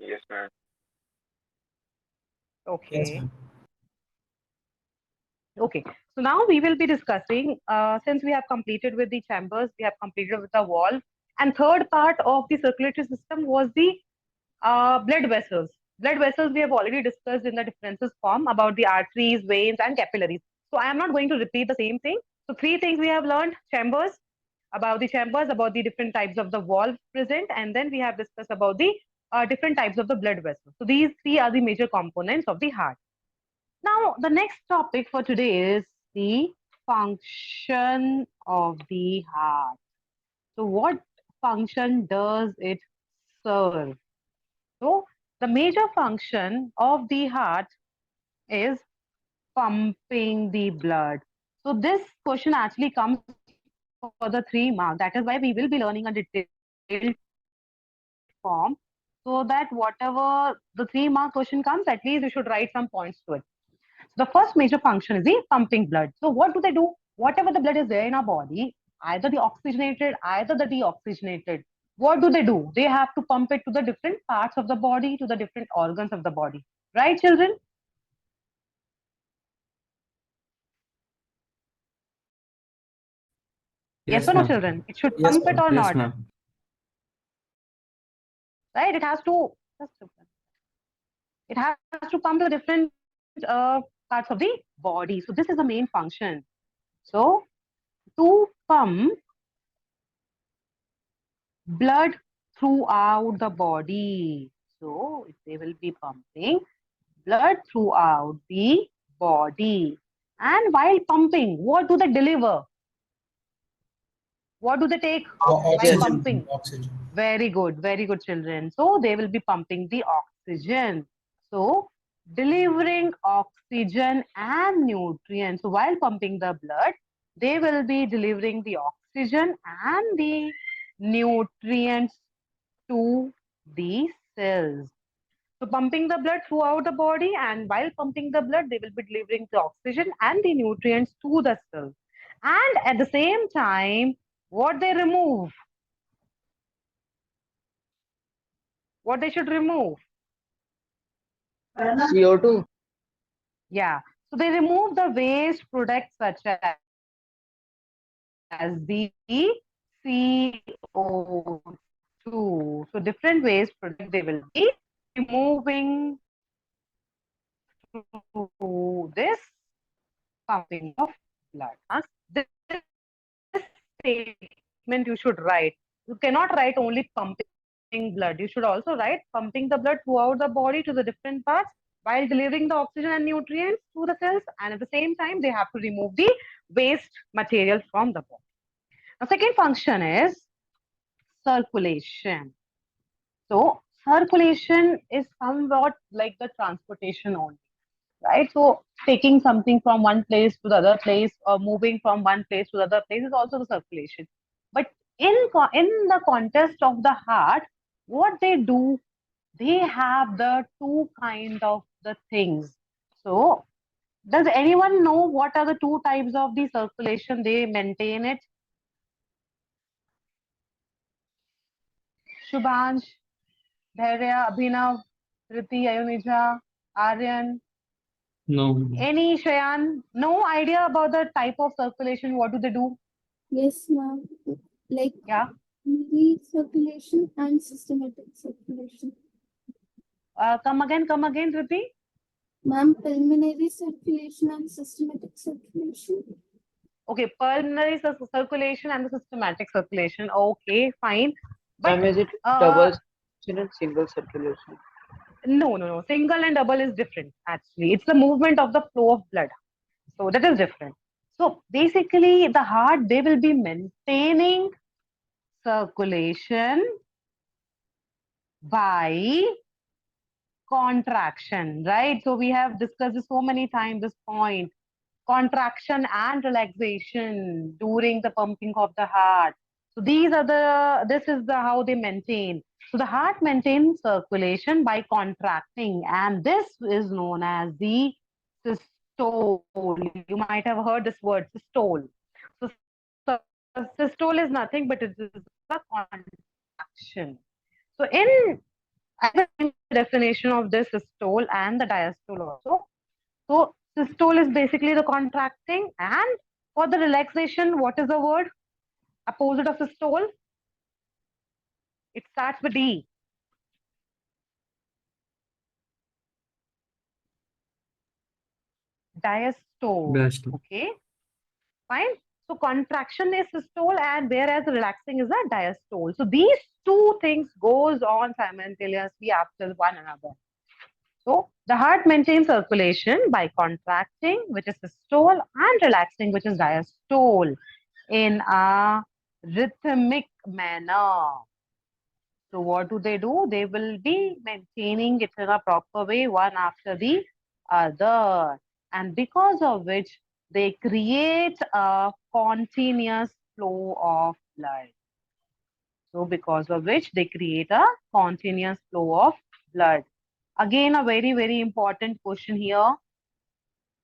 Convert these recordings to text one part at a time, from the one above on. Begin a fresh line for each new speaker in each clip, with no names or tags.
Yes, ma'am.
Yes,
Okay.
ma'am.
Okay. So now we will be discussing, since we have completed with the chambers, we have completed with the valve, and third part of the circulatory system was the blood vessels. Blood vessels we have already discussed in the differences form about the arteries, veins, and capillaries. So I am not going to repeat the same thing. So three things we have learned: chambers, about the different types of the valve present, and then we have discussed about the different types of the blood vessels. So these three are the major components of the heart. Now, the next topic for today is the function of the heart. So, what function does it serve? So, the major function of the heart is pumping the blood. So, this question actually comes for the 3 marks. That is why we will be learning a detailed form so that whatever the 3 mark question comes, at least you should write some points to it. The first major function is the pumping blood. So what do they do? Whatever the blood is there in our body, either the oxygenated, either the deoxygenated, what do? They have to pump it to the different parts of the body, to the different organs of the body. Right, children? Yes
Yes,
or no,
ma'am.
children? It should
Yes,
pump it
ma'am.
or
Yes,
not,
ma'am.
right? It has to pump to the different parts of the body. So this is the main function. So to pump blood throughout the body. So they will be pumping blood throughout the body. And while pumping, what do they deliver? What do they take while
Oxygen.
pumping?
Oxygen.
Very good, children. So they will be pumping the oxygen. So delivering oxygen and nutrients. So while pumping the blood, they will be delivering the oxygen and the nutrients to the cells. So pumping the blood throughout the body, and while pumping the blood, they will be delivering the oxygen and the nutrients to the cells. And at the same time, what they remove? What they should remove?
CO2.
Yeah. So they remove the waste products such as the CO2. So different waste products they will be removing through this pumping of blood. This statement you should write. You cannot write only pumping blood. You should also write pumping the blood throughout the body to the different parts while delivering the oxygen and nutrients to the cells. And at the same time, they have to remove the waste material from the body. The second function is circulation. So circulation is somewhat like the transportation only, right? So taking something from one place to the other place or moving from one place to the other place is also the circulation. But in the context of the heart, what they do, they have the two kind of the things. So does anyone know what are the two types of the circulation they maintain it? Shubhansh, Dhairya, Abhinav, Riti, Ayunija, Aryan,
No.
any Shayan? No idea about the type of circulation. What do they do?
Yes, ma'am. Like
Yeah.
primary circulation and systematic circulation.
Come again, Riti.
Ma'am, pulmonary circulation and systematic circulation.
Okay, pulmonary circulation and the systematic circulation. Okay, fine. But
Ma'am, is it double circulation and single circulation?
no. Single and double is different, actually. It's the movement of the flow of blood. So that is different. So basically, the heart, they will be maintaining circulation by contraction, right? So we have discussed this so many times, this point. Contraction and relaxation during the pumping of the heart. So this is the how they maintain. So the heart maintains circulation by contracting, and this is known as the systole. You might have heard this word, systole. So systole is nothing but it is a contraction. So in I will bring the definition of this systole and the diastole also. So systole is basically the contracting, and for the relaxation, what is the word opposite of systole? It starts with D. Diastole.
Diastole.
Okay, fine. So contraction is systole, and whereas relaxing is a diastole. So these two things goes on simultaneously after one another. So the heart maintains circulation by contracting, which is systole, and relaxing, which is diastole, in a rhythmic manner. So what do? They will be maintaining it in a proper way, one after the other. And because of which they create a continuous flow of blood. So because of which they create a continuous flow of blood. Again, a very, very important question here.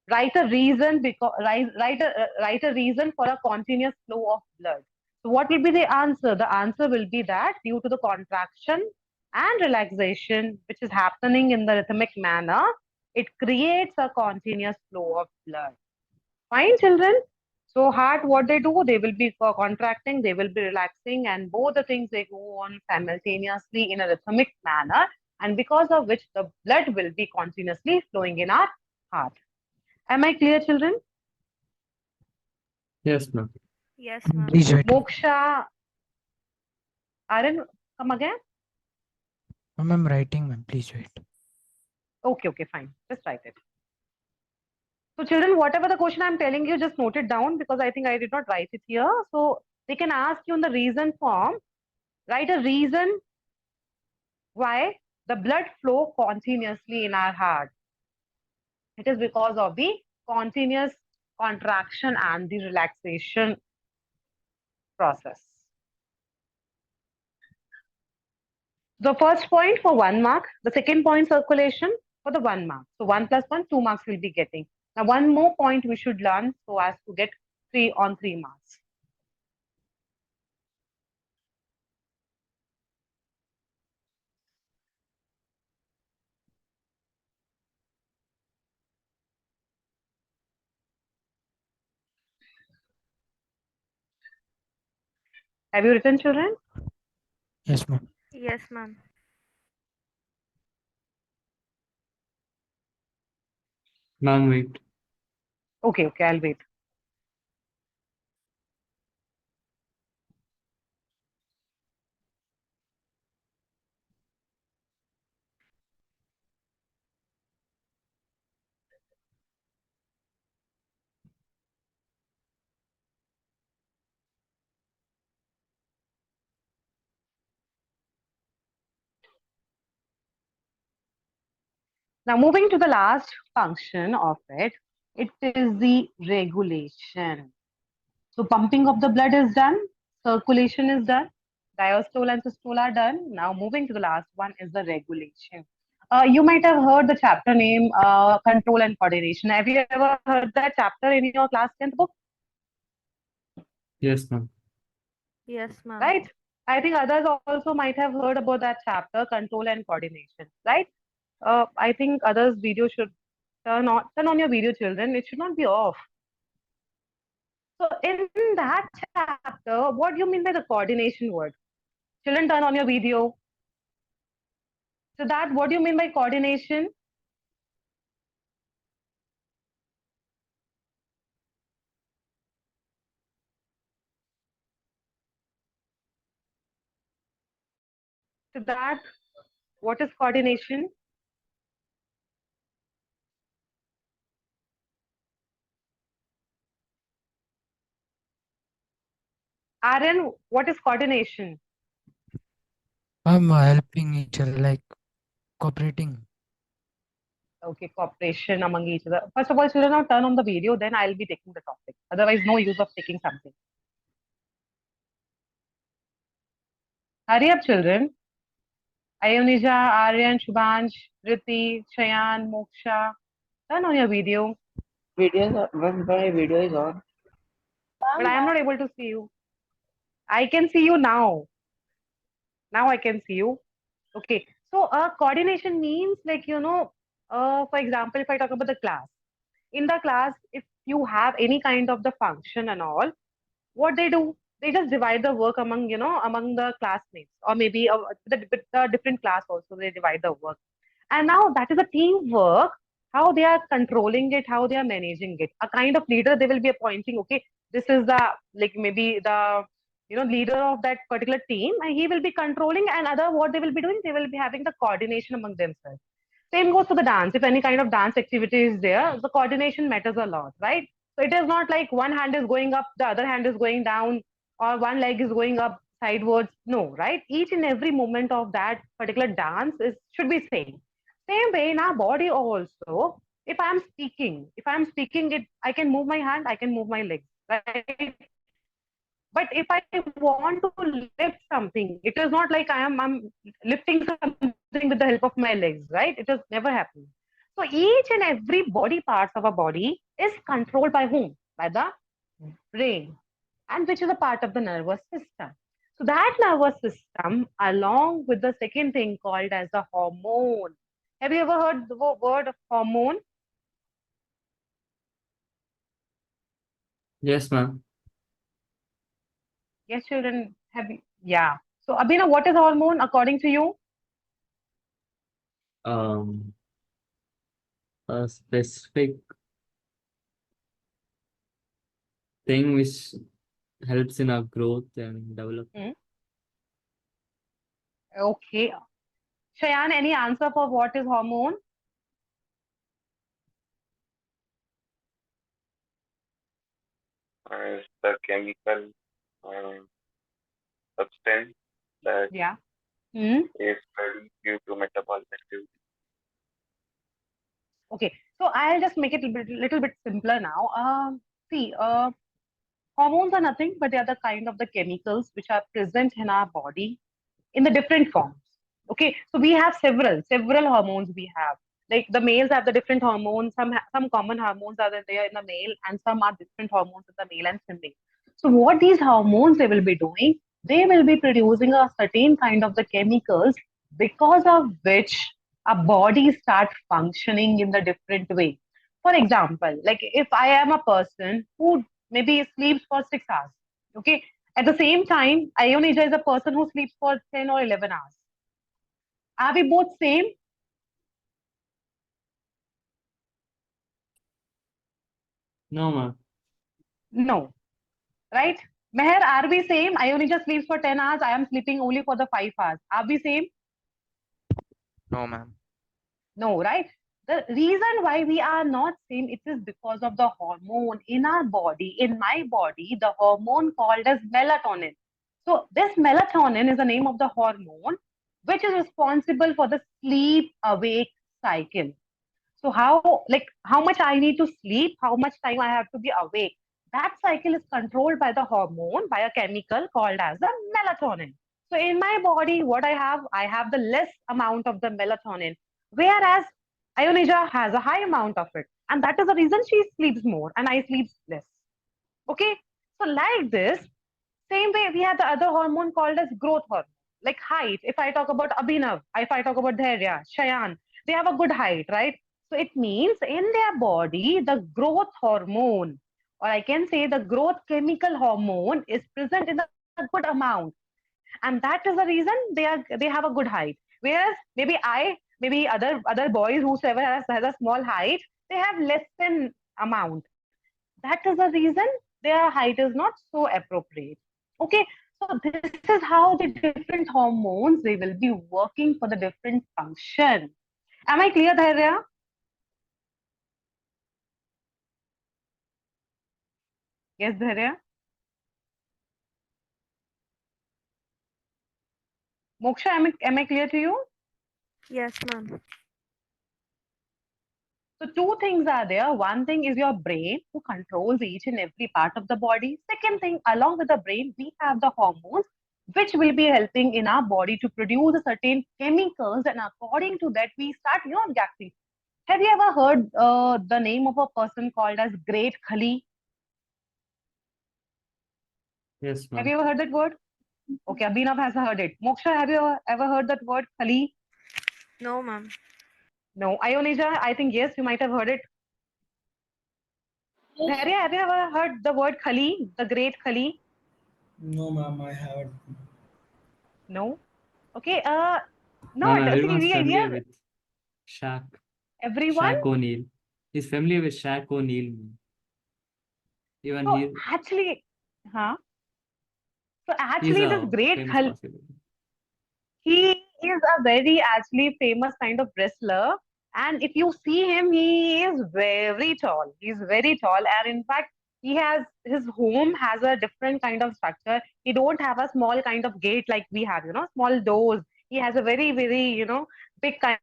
Write a reason write a reason for a continuous flow of blood. So what will be the answer? The answer will be that due to the contraction and relaxation which is happening in the rhythmic manner, it creates a continuous flow of blood. Fine, children. So heart, what they do, they will be contracting, they will be relaxing, and both the things they go on simultaneously in a rhythmic manner, and because of which the blood will be continuously flowing in our heart. Am I clear, children?
Yes, ma'am.
Yes, ma'am.
Please wait.
Moksha, Aaron, come again?
Ma'am, I'm writing, ma'am. Please wait.
Okay, fine. Just write it. So, children, whatever the question I'm telling you, just note it down because I think I did not write it here. So, they can ask you in the reason form, write a reason why the blood flow continuously in our heart. It is because of the continuous contraction and the relaxation process. The first point for 1 mark, the second point circulation for the 1 mark. So 1 plus 1, 2 marks we'll be getting. Now one more point we should learn so as to get 3 on 3 marks. Have you written, children?
Yes, ma'am.
Yes, ma'am.
Ma'am, wait.
Okay, I'll wait. Now moving to the last function of it is the regulation. So pumping of the blood is done, circulation is done, diastole and systole are done. Now moving to the last one is the regulation. You might have heard the chapter name control and coordination. Have you ever heard that chapter in your class 10th book?
Yes, ma'am.
Yes, ma'am.
Right? I think others also might have heard about that chapter, control and coordination, right? I think others' video should turn on your video, children. It should not be off. So in that chapter, what do you mean by the coordination word? Children, turn on your video. So that, what do you mean by coordination? So that, what is coordination? Aaron, what is coordination?
I'm helping each other, like cooperating.
Okay, cooperation among each other. First of all, children, now turn on the video, then I'll be taking the topic. Otherwise, no use of taking something. Hurry up, children. Ayonija, Aryan, Shubhansh, Riti, Shayan, Moksha. Turn on your video.
My video is on.
But I am not able to see you. I can see you now. Now I can see you. Okay. So coordination means like, for example, if I talk about the class, in the class, if you have any kind of the function and all, what they do, they just divide the work among, among the classmates, or maybe the different class also, they divide the work. And now that is a teamwork, how they are controlling it, how they are managing it. A kind of leader they will be appointing, okay, this is the, like maybe the, leader of that particular team, and he will be controlling, and other what they will be doing, they will be having the coordination among themselves. Same goes to the dance. If any kind of dance activity is there, the coordination matters a lot, right? So it is not like one hand is going up, the other hand is going down, or one leg is going up sidewards. No, right? Each and every moment of that particular dance is should be same. Same way in our body also. If I'm speaking, it I can move my hand, I can move my legs, right? But if I want to lift something, it is not like I'm lifting something with the help of my legs, right? It has never happened. So each and every body parts of a body is controlled by whom? By the brain, and which is a part of the nervous system. So that nervous system, along with the second thing called as the hormone. Have you ever heard the word hormone?
Yes, ma'am.
Yes, children. Have you? Yeah. So Abhinav, what is hormone according to you?
Um, a specific thing which helps in our growth and development.
Okay. Shayan, any answer for what is hormone?
Is the chemical um, substance that
Yeah.
is produced due to metabolic activity.
Okay. So I'll just make it a little bit simpler now. See, hormones are nothing but they are the kind of the chemicals which are present in our body in the different forms. Okay. So we have several hormones we have. Like the males have the different hormones. Some common hormones are there in the male, and some are different hormones in the male and female. So what these hormones they will be doing, they will be producing a certain kind of the chemicals because of which our body start functioning in the different way. For example, like if I am a person who maybe sleeps for 6 hours, okay, at the same time, Ionija is a person who sleeps for 10 or 11 hours. Are we both same?
No, ma'am.
No, right? Meher, are we same? Ionija sleeps for 10 hours. I am sleeping only for the 5 hours. Are we same?
No, ma'am.
No, right? The reason why we are not same, it is because of the hormone in our body, in my body, the hormone called as melatonin. So this melatonin is the name of the hormone which is responsible for the sleep awake cycle. So how much I need to sleep, how much time I have to be awake. That cycle is controlled by the hormone, by a chemical called as the melatonin. So in my body, what I have the less amount of the melatonin, whereas Ionija has a high amount of it. And that is the reason she sleeps more and I sleep less. Okay. So like this, same way we have the other hormone called as growth hormone, like height. If I talk about Abhinav, if I talk about Dhairya, Shayan, they have a good height, right? So it means in their body, the growth hormone, or I can say the growth chemical hormone is present in a good amount. And that is the reason they have a good height. Whereas maybe other boys whosoever has a small height, they have less than amount. That is the reason their height is not so appropriate. Okay, so this is how the different hormones they will be working for the different function. Am I clear, Dhairya? Yes, Dhairya. Moksha, am I clear to you?
Yes, ma'am.
So two things are there. One thing is your brain who controls each and every part of the body. Second thing, along with the brain, we have the hormones which will be helping in our body to produce a certain chemicals, and according to that we start reacting. Have you ever heard the name of a person called as Great Khali?
Yes,
Have
ma'am.
you ever heard that word? Okay, Abhinav has heard it. Moksha, have you ever heard that word Khali?
No, ma'am.
No. Ionija, I think yes, you might have heard it. Dharya, have you ever heard the word Khali, the great Khali?
No, ma'am, I haven't.
No. Okay.
Ma'am,
Not. See,
everyone's
the idea
familiar
is
with Shaq.
everyone.
Shaq O'Neal. He's familiar with Shaq O'Neal. Even
So
he
actually, huh? So
he's
actually, this
a
great
famous
Khali,
basketball.
he is a very actually famous kind of wrestler. And if you see him, he is very tall. He's very tall. And in fact, he has his home has a different kind of structure. He don't have a small kind of gate like we have, small doors. He has a very, very, big kind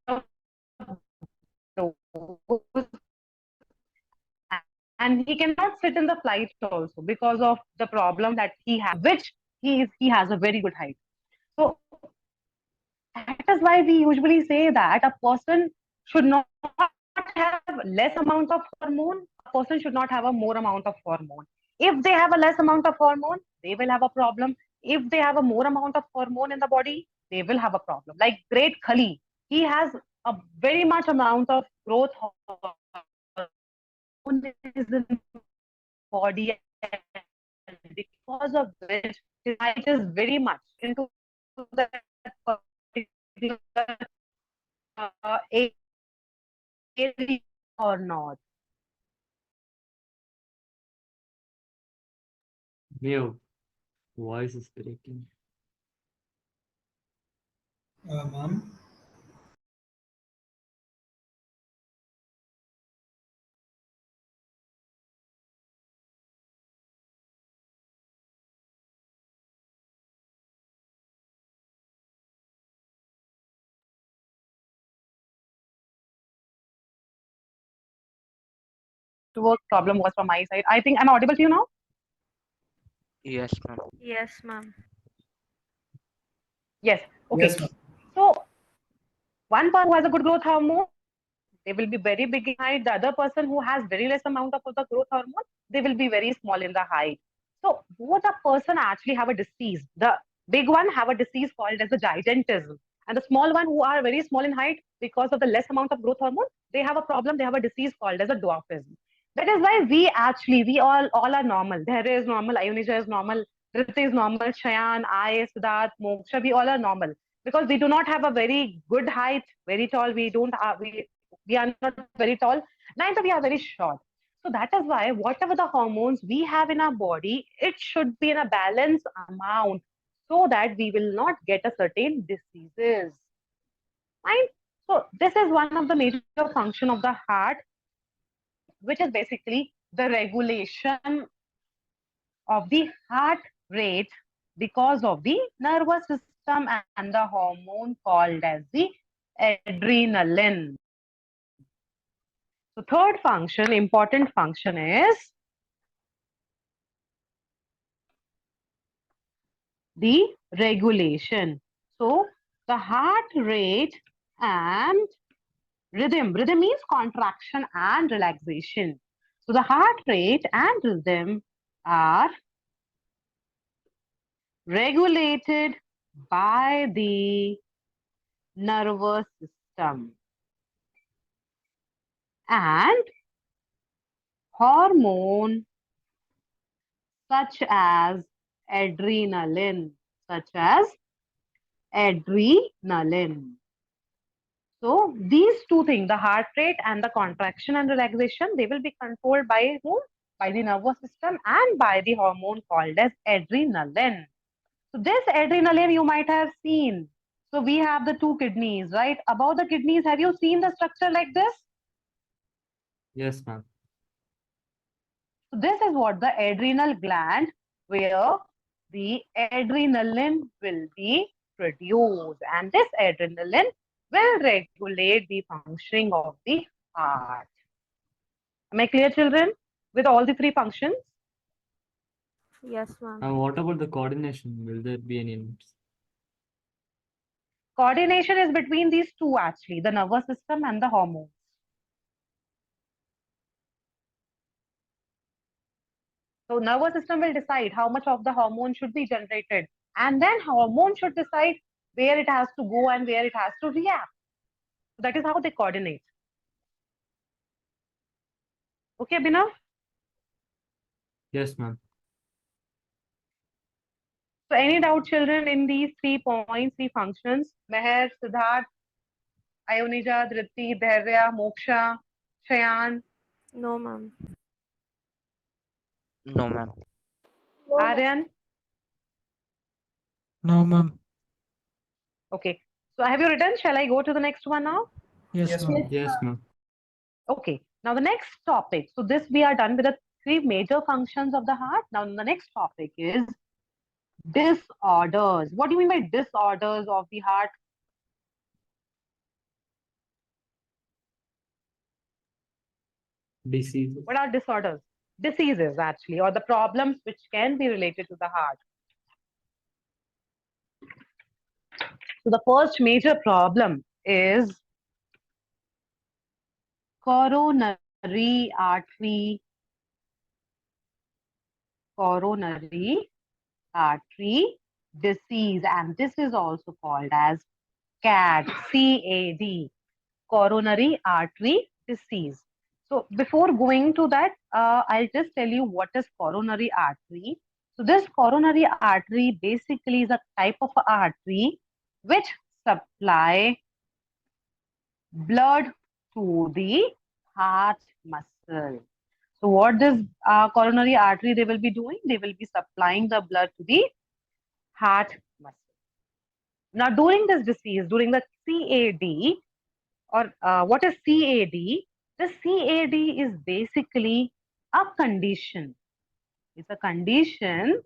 of doors. And he cannot sit in the flight also because of the problem that he has, which he has a very good height. So that is why we usually say that a person should not have less amount of hormone. A person should not have a more amount of hormone. If they have a less amount of hormone, they will have a problem. If they have a more amount of hormone in the body, they will have a problem. Like great Khali, he has a very much amount of growth hormone in his body, and because of which his height is very much into that particular area or not.
Your voice is breaking.
Ma'am,
Network problem was from my side. I think I'm audible to you now.
Yes, ma'am.
Yes, ma'am.
Yes. Okay.
yes, ma'am.
So one person who has a good growth hormone, they will be very big in height. The other person who has very less amount of the growth hormone, they will be very small in the height. So both the person actually have a disease. The big one have a disease called as a gigantism, and the small one who are very small in height because of the less amount of growth hormone, they have a problem. They have a disease called as a dwarfism. That is why we all are normal. There is normal. Ionija is normal. Riti is normal. Shayan, I, Siddharth, Moksha, we all are normal because we do not have a very good height, very tall. We are not very tall, neither we are very short. So that is why whatever the hormones we have in our body, it should be in a balanced amount so that we will not get a certain diseases. Fine. So this is one of the major function of the heart, which is basically the regulation of the heart rate because of the nervous system and the hormone called as the adrenaline. So third function, important function is the regulation. So the heart rate and rhythm. Rhythm means contraction and relaxation. So the heart rate and rhythm are regulated by the nervous system and hormone such as adrenaline, such as adrenaline. So these two things, the heart rate and the contraction and relaxation, they will be controlled by whom? By the nervous system and by the hormone called as adrenaline. So this adrenaline you might have seen. So we have the two kidneys, right? Above the kidneys, have you seen the structure like this?
Yes, ma'am.
So this is what the adrenal gland, where the adrenaline will be produced, and this adrenaline will regulate the functioning of the heart. Am I clear, children, with all the three functions?
Yes, ma'am.
And what about the coordination? Will there be any notes?
Coordination is between these two actually, the nervous system and the hormones. So nervous system will decide how much of the hormone should be generated, and then hormone should decide where it has to go and where it has to react. So that is how they coordinate. Okay, Abhinav?
Yes, ma'am.
So any doubt, children, in these 3 points, 3 functions? Meher, Siddharth, Ayonija, Dhriti, Dhairya, Moksha, Shayan,
No, ma'am.
No, ma'am.
Aryan?
No, ma'am.
Okay. So have you written? Shall I go to the next one now?
Yes,
Yes,
ma'am.
ma'am.
Yes, ma'am.
Okay. Now the next topic. So this we are done with the 3 major functions of the heart. Now the next topic is disorders. What do you mean by disorders of the heart?
Disease.
What are disorders? Diseases, actually, or the problems which can be related to the heart. So the first major problem is coronary artery disease, and this is also called as CAD, CAD, coronary artery disease. So before going to that, I'll just tell you what is coronary artery. So this coronary artery basically is a type of artery which supply blood to the heart muscle. So what this coronary artery they will be doing? They will be supplying the blood to the heart muscle. Now during this disease, during the CAD, or what is CAD? The CAD is basically a condition. It's a condition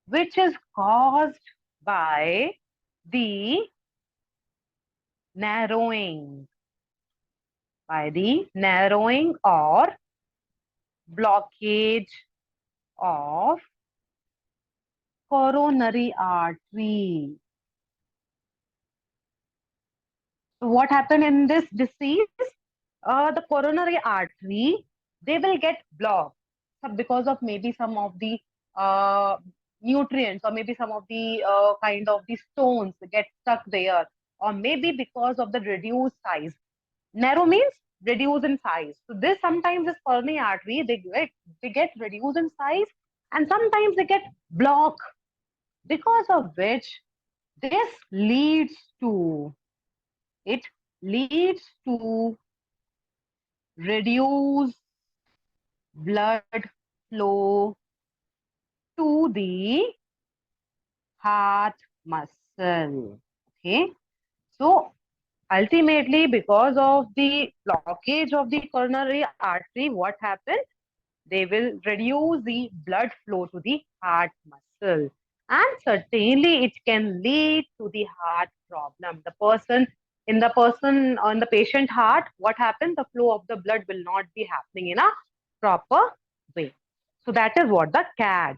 which is caused by the narrowing or blockage of coronary artery. So what happened in this disease? The coronary artery, they will get blocked because of maybe some of the nutrients, or maybe some of the kind of the stones get stuck there, or maybe because of the reduced size. Narrow means reduce in size. So this sometimes this coronary artery they get reduced in size, and sometimes they get blocked, because of which this leads to reduce blood flow to the heart muscle. Okay, so ultimately, because of the blockage of the coronary artery, what happens? They will reduce the blood flow to the heart muscle, and certainly it can lead to the heart problem. In the patient heart, what happens? The flow of the blood will not be happening in a proper way. So that is what the CAD,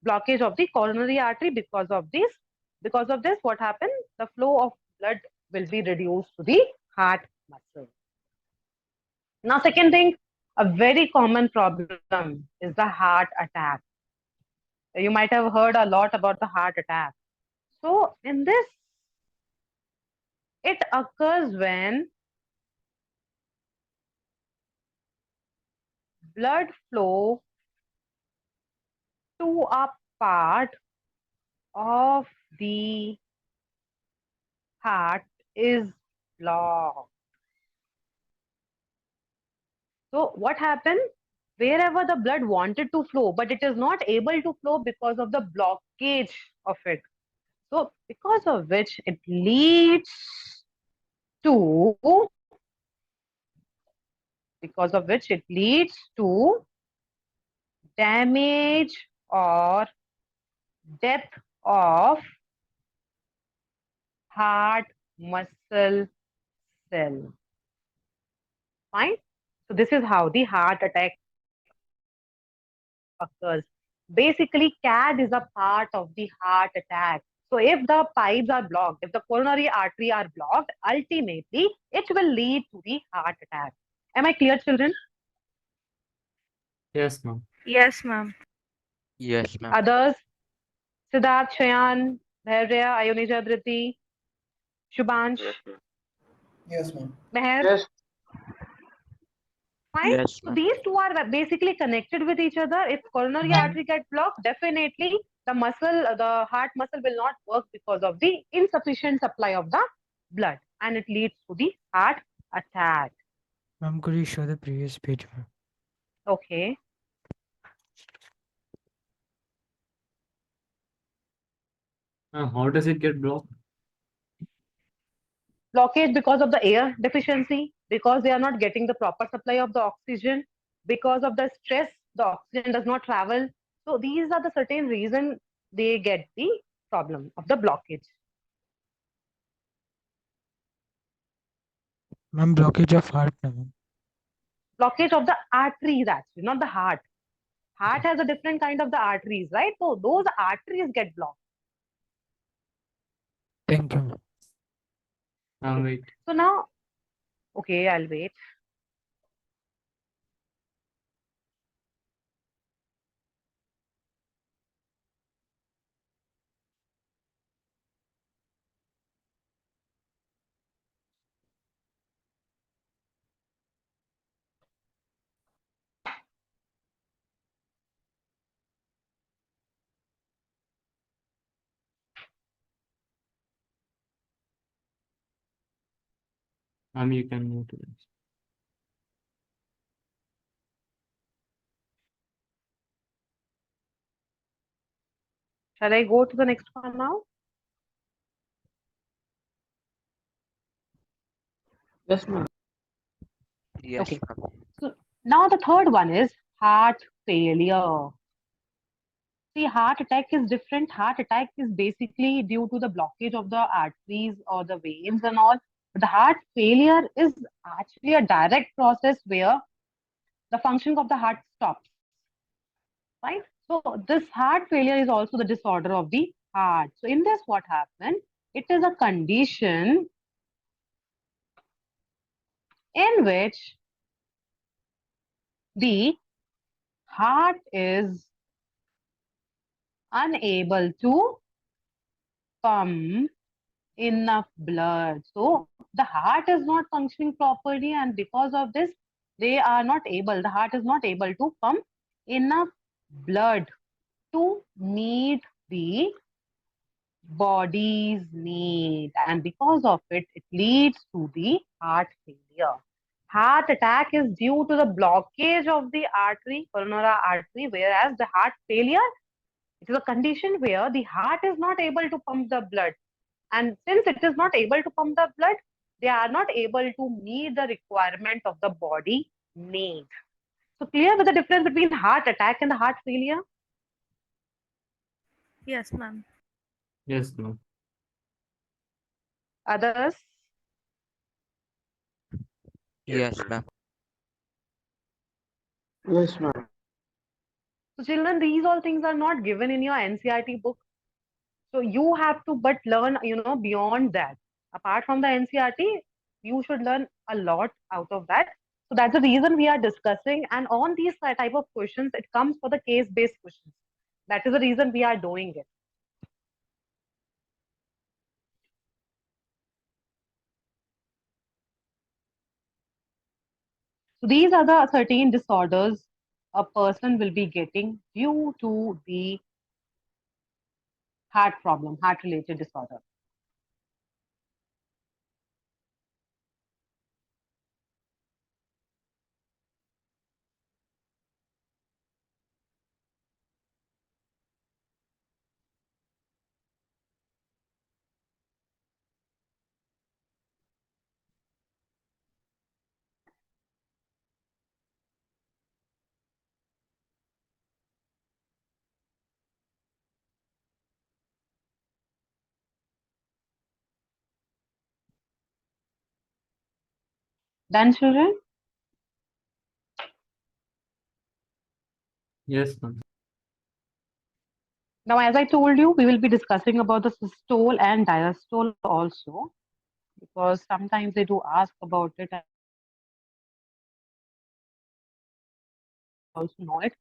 blockage of the coronary artery. Because of this, what happens? The flow of blood will be reduced to the heart muscle. Now, second thing, a very common problem is the heart attack. You might have heard a lot about the heart attack. So in this, it occurs when blood flow to a part of the heart is blocked. So what happens? Wherever the blood wanted to flow, but it is not able to flow because of the blockage of it. So because of which it leads to damage or death of heart muscle cell. Fine. So this is how the heart attack occurs. Basically, CAD is a part of the heart attack. So if the pipes are blocked, if the coronary artery are blocked, ultimately it will lead to the heart attack. Am I clear, children?
Yes, ma'am.
Yes, ma'am.
Yes, ma'am.
Others? Siddharth, Shayan, Dhairya, Ayunisha, Dhriti, Shubhansh,
Yes, ma'am.
Yes, ma'am.
Meher.
Yes.
Fine.
Yes,
So
ma'am.
these two are basically connected with each other. If coronary
Ma'am,
artery get blocked, definitely the heart muscle will not work because of the insufficient supply of the blood, and it leads to the heart attack.
ma'am, could you show the previous page, ma'am?
Okay.
How does it get blocked?
Blockage because of the air deficiency, because they are not getting the proper supply of the oxygen, because of the stress, the oxygen does not travel. So these are the certain reason they get the problem of the blockage.
Ma'am, blockage of heart, ma'am.
Blockage of the arteries actually, not the heart. Heart has a different kind of the arteries, right? So those arteries get blocked.
Thank you, ma'am.
Wait.
So now, okay, I'll wait.
You can move to this.
Shall I go to the next one now?
Yes, ma'am.
Yes,
Okay.
ma'am.
So now the third one is heart failure. See, heart attack is different. Heart attack is basically due to the blockage of the arteries or the veins and all. But the heart failure is actually a direct process where the functioning of the heart stops. Right? So this heart failure is also the disorder of the heart. So in this, what happened? It is a condition in which the heart is unable to pump enough blood. So the heart is not functioning properly, and because of this, the heart is not able to pump enough blood to meet the body's need, and because of it, it leads to the heart failure. Heart attack is due to the blockage of the artery, coronary artery, whereas the heart failure, it is a condition where the heart is not able to pump the blood. And since it is not able to pump the blood, they are not able to meet the requirement of the body need. So clear with the difference between heart attack and the heart failure?
Yes, ma'am.
Yes, ma'am.
Others?
Yes, ma'am.
Yes, ma'am.
So children, these all things are not given in your NCERT book. So you have to but learn, beyond that. Apart from the NCERT, you should learn a lot out of that. So that's the reason we are discussing. And on these type of questions, it comes for the case-based questions. That is the reason we are doing it. So these are the 13 disorders a person will be getting due to the heart problem, heart-related disorder. Done, children?
Yes, ma'am.
Now, as I told you, we will be discussing about the systole and diastole also, because sometimes they do ask about it. And also know it.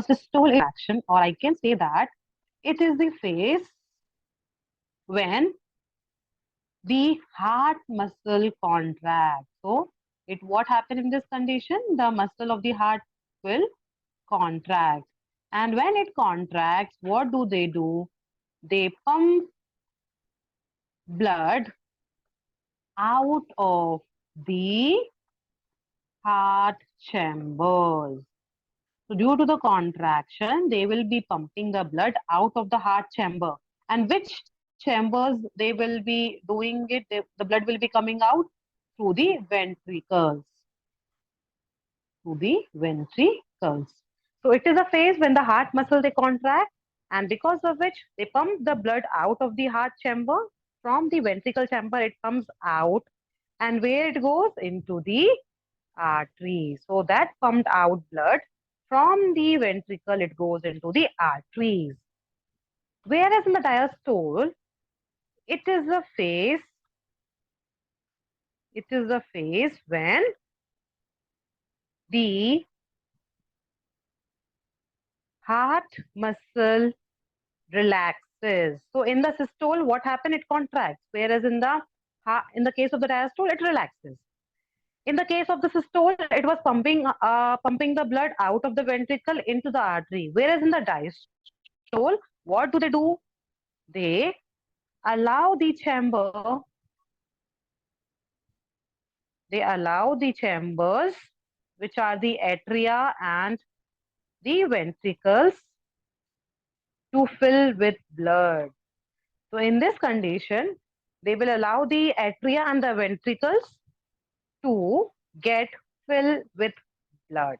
Systole is action, or I can say that it is the phase. It is the phase in which the blood is not able to pump the blood. And because of this, the heart is not able to meet the requirement of the body need. So clear with the difference between systole and diastole? Yes, children? Yes, ma'am. Systole is action, or I can say that when the heart muscle contracts. So what happens in this condition? The muscle of the heart will contract. And when it contracts, what do? They pump blood out of the heart chambers. So due to the contraction, they will be pumping the blood out of the heart chamber. And which chambers they will be doing it? The blood will be coming out through the ventricles. Through the ventricles. So it is a phase when the heart muscle they contract, and because of which they pump the blood out of the heart chamber. From the ventricle chamber, it comes out, and where it goes? Into the artery. So that pumped out blood from the ventricle, it goes into the arteries. Whereas in the diastole, it is a phase when the heart muscle relaxes. So in the systole, what happened? It contracts. Whereas in the case of the diastole, it relaxes. In the case of the systole, it was pumping the blood out of the ventricle into the artery. Whereas in the diastole, what do? They allow the chambers, which are the atria and the ventricles, to fill with blood. So in this condition, they will allow the atria and the ventricles to get filled with blood.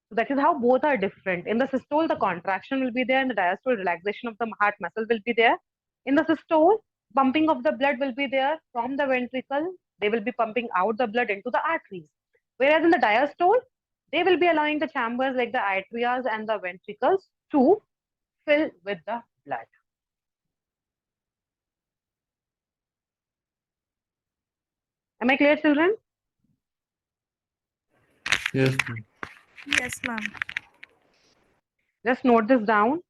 So that is how both are different. In the systole, the contraction will be there. In the diastole, relaxation of the heart muscle will be there. In the systole, pumping of the blood will be there from the ventricle. They will be pumping out the blood into the arteries. Whereas in the diastole, they will be allowing the chambers like the atria and the ventricles to fill with the blood. Am I clear, children?
Yes, ma'am.
Yes, ma'am.
Just note this down.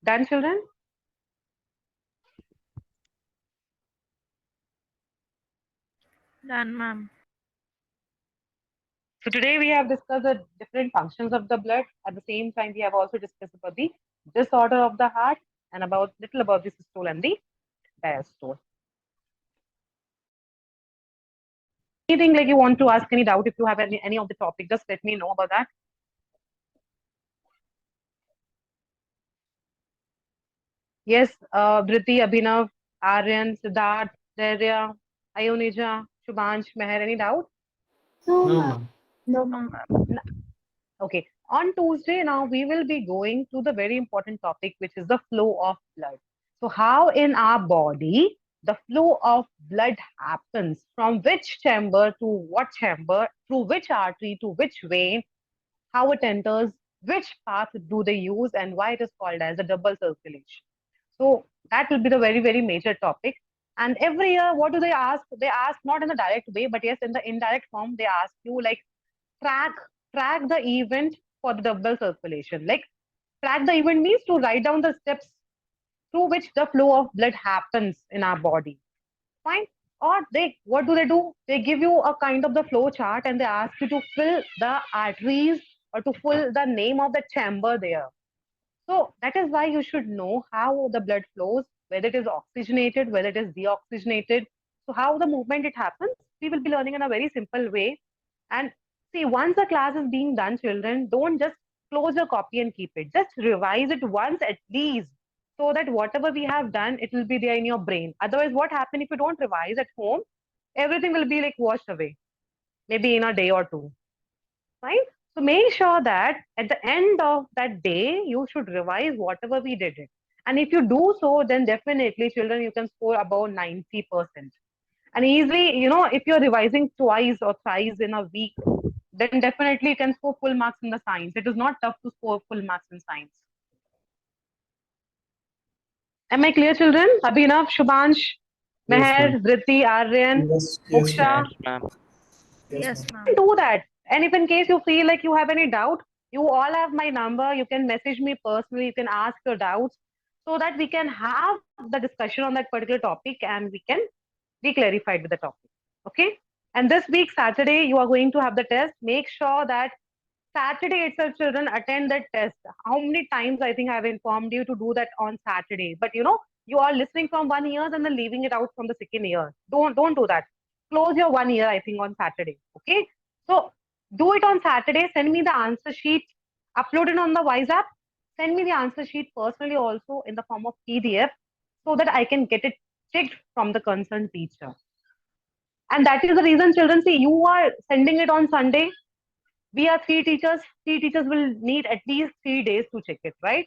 Done, children?
Done, ma'am.
So today we have discussed the different functions of the blood. At the same time, we have also discussed about the disorder of the heart and little about the systole and the diastole. Anything like you want to ask, any doubt, if you have any of the topic, just let me know about that. Yes, Dhriti, Abhinav, Aryan, Siddharth, Dhairya, Ayonija, Shubhansh, Meher, any doubt?
No,
No,
ma'am.
ma'am.
No,
No,
ma'am.
ma'am.
Okay, on Tuesday now we will be going to the very important topic, which is the flow of blood. So how in our body the flow of blood happens, from which chamber to what chamber, through which artery to which vein, how it enters, which path do they use, and why it is called as a double circulation. So that will be the very, very major topic. And every year, what do they ask? They ask not in a direct way, but yes, in the indirect form, they ask you like track the event for the double circulation. Like track the event means to write down the steps through which the flow of blood happens in our body. Fine. Or what do? They give you a kind of the flow chart and they ask you to fill the arteries or to fill the name of the chamber there. So that is why you should know how the blood flows whether it is oxygenated, whether it is deoxygenated. So how the movement it happens, we will be learning in a very simple way. And see, once the class is being done, children, don't just close your copy and keep it. Just revise it once at least, so that whatever we have done, it will be there in your brain. Otherwise, what happens if you don't revise at home? Everything will be like washed away, maybe in a day or two, right? So make sure that at the end of that day, you should revise whatever we did it. And if you do so, then definitely, children, you can score above 90%. And easily, if you're revising twice or thrice in a week, then definitely you can score full marks in the science. It is not tough to score full marks in science. Am I clear, children? Abhinav, Shubhansh,
Yes,
Meher,
ma'am.
Dhritti, Aryan,
Yes,
Moksha.
ma'am.
Yes, ma'am.
Yes, ma'am.
Do that. And if in case you feel like you have any doubt, you all have my number. You can message me personally. You can ask your doubts so that we can have the discussion on that particular topic and we can be clarified with the topic. Okay. And this week, Saturday, you are going to have the test. Make sure that Saturday itself, children, attend that test. How many times I think I have informed you to do that on Saturday? But you are listening from 1 year and then leaving it out from the second year. Don't do that. Close your 1 year, I think, on Saturday. Okay. So do it on Saturday. Send me the answer sheet. Upload it on the WhatsApp. Send me the answer sheet personally also in the form of PDF so that I can get it checked from the concerned teacher. And that is the reason, children, see, you are sending it on Sunday. We are three teachers. Three teachers will need at least 3 days to check it, right?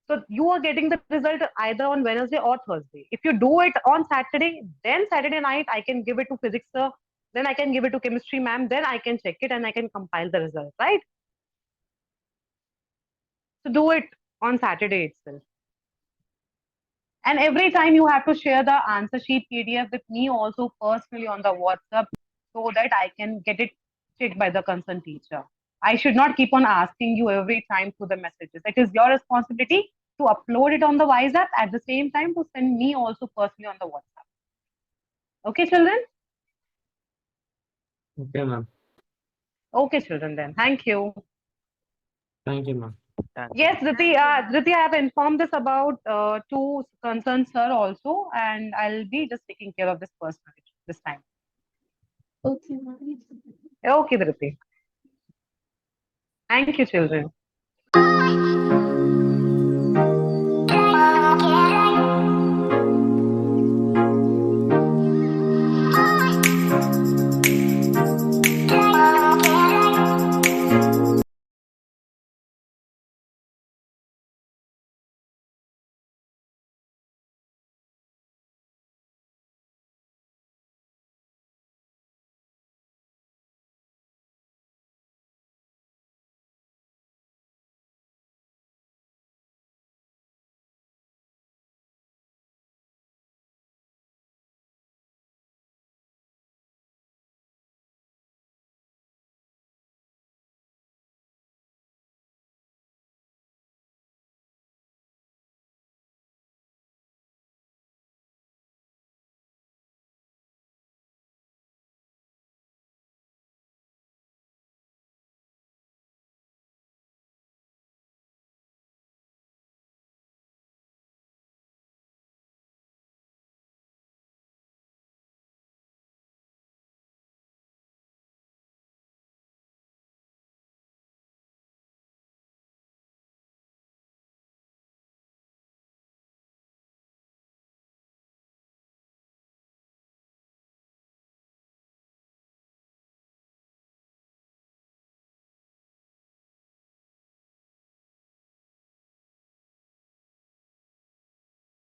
So you are getting the result either on Wednesday or Thursday. If you do it on Saturday, then Saturday night I can give it to physics sir, then I can give it to chemistry ma'am, then I can check it and I can compile the result, right? So do it on Saturday itself. And every time you have to share the answer sheet PDF with me also personally on the WhatsApp so that I can get it checked by the concerned teacher. I should not keep on asking you every time through the messages. It is your responsibility to upload it on the WhatsApp at the same time to send me also personally on the WhatsApp. Okay, children?
Okay, ma'am.
Okay, children then. Thank you.
Thank you, ma'am.
Thank you.
Yes, Dhriti,
Thank you,
Dhriti, I have informed this about to concerned sir also, and I'll be just taking care of this personally this time.
Okay, ma'am.
Okay, Dhriti. Thank you, children.